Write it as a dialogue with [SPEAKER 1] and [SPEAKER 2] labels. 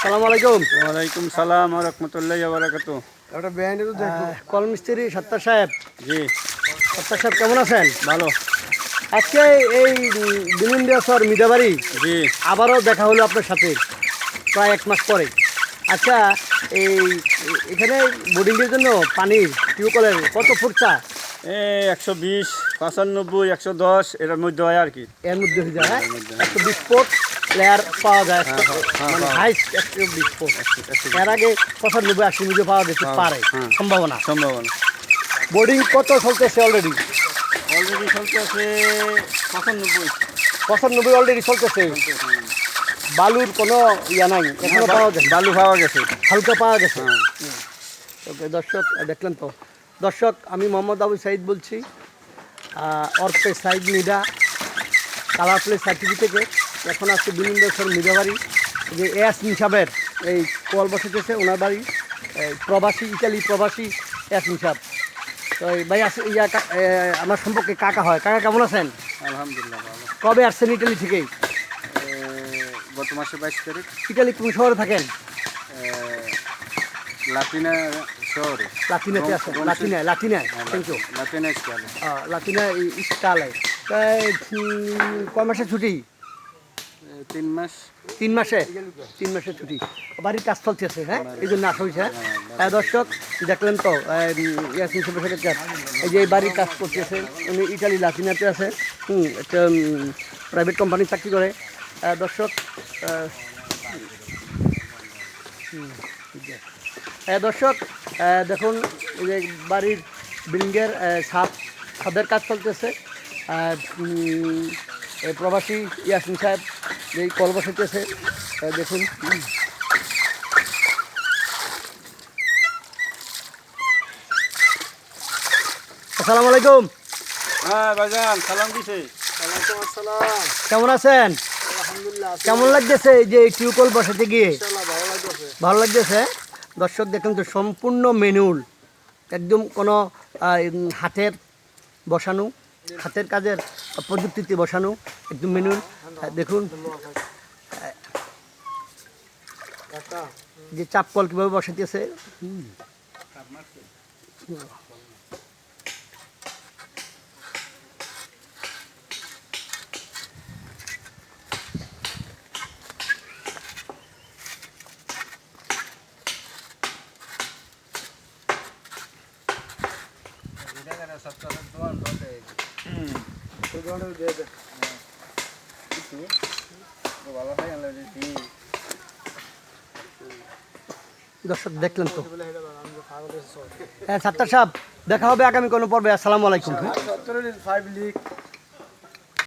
[SPEAKER 1] আসসালামু আলাইকুম।
[SPEAKER 2] ওয়ালাইকুম সালাম ওয়া রাহমাতুল্লাহি ওয়া বারাকাতুহু।
[SPEAKER 1] একটা ব্যান্ড তো দেখো কল মিস্ত্রি সত্তার সাহেব।
[SPEAKER 2] জি
[SPEAKER 1] সত্তার সাহেব কেমন আছেন?
[SPEAKER 2] ভালো।
[SPEAKER 1] আজকে এই বিলিন্দাসর মিদাবাড়ি
[SPEAKER 2] জি
[SPEAKER 1] আবারও দেখা হলো আপনার সাথে প্রায় 1 মাস পরে। আচ্ছা, এই এখানে বোর্ডিংয়ের জন্য পানির টিউবওয়েলের কত ফুট চা?
[SPEAKER 2] 120 95 110 এর মধ্যে হয় আর কি।
[SPEAKER 1] এর মধ্যে হয়ে যায়, হ্যাঁ? 120 ফুট লেয়ার পাওয়া যায়, মানে হাইস্ট 120 ফুট। এর আগে 95 80 মধ্যে পাওয়া যেতে পারে, সম্ভাবনা।
[SPEAKER 2] সম্ভাবনা
[SPEAKER 1] বোর্ডিং কত চলতেছে অলরেডি?
[SPEAKER 2] অলরেডি চলতেছে 95
[SPEAKER 1] 95 অলরেডি চলতেছে। বালুর কোনো ইয়া নাই এখনো পাওয়া যায়,
[SPEAKER 2] বালু পাওয়া গেছে।
[SPEAKER 1] হালকা পাওয়া গেছে। ওকে দর্শক, দেখলেন তো দর্শক, আমি মোহাম্মদ আবু সাইদ বলছি, অর্পে সাইদ মিডা কালার প্লেস সার্টিফিকেট থেকে। এখন আজকে বিলিন্দাসর মিদাবাড়ি যে ইয়াসমিন সাহেবের এই কল বসেছে ওনার বাড়ি, প্রবাসী ইটালি প্রবাসী ইয়াসমিন সাহেব। তো এই ভাই আছে আমার সম্পর্কে কাকা হয়। কাকা কেমন আছেন?
[SPEAKER 2] আলহামদুলিল্লাহ ভালো।
[SPEAKER 1] কবে আসছেন ইটালি থেকে?
[SPEAKER 2] গত মাসে 22 তারিখ।
[SPEAKER 1] ইটালি কোন শহরে থাকেন?
[SPEAKER 2] লাতিনা শহরে।
[SPEAKER 1] লাতিনাতে আছেন? লাতিনায় থ্যাংক ইউ।
[SPEAKER 2] লাতিনা স্কেলে
[SPEAKER 1] লাতিনা স্কালে। তাই কয় মাসের ছুটি?
[SPEAKER 2] 3 মাস।
[SPEAKER 1] 3 মাসে? 3 মাসের ছুটি। বাড়ির কাজ চলতেছে, হ্যাঁ, এই জন্য আসা হয়েছে। দর্শক দেখলেন তো ইয়াসমিন সাহেবের সাথে এই যে এই বাড়ির কাজ করতেছে। উনি ইটালি লাতিনাতে আছে, একটা প্রাইভেট কোম্পানি চাকরি করে। দর্শক দর্শক দেখুন, এই যে বাড়ির বিল্ডিংয়ের ছাদের কাজ চলতেছে। প্রবাসী ইয়াসমিন সাহেব যেই কল বসাইতেছে, দেখুন। আসসালামু আলাইকুম।
[SPEAKER 2] হ্যাঁ ভাইজান সালাম দিছে।
[SPEAKER 1] ওয়ালাইকুম আসসালাম। কেমন আছেন? আলহামদুলিল্লাহ। কেমন লাগতেছে এই যে টিউবওয়েল বসাতে গিয়ে? ভালো লাগতেছে। দর্শক দেখেন তো, সম্পূর্ণ ম্যানুয়াল, একদম কোনো হাতের বসানো, হাতের কাজের প্রযুক্তিতে বসানো, একদম ম্যানুয়াল। দেখুন যে চাপ কল কীভাবে বসাতেছে। দর্শক দেখলেন তো। হ্যাঁ সাত্তার সাহেব, দেখা হবে আগামী কোনো পর্বে। আসসালামু আলাইকুম।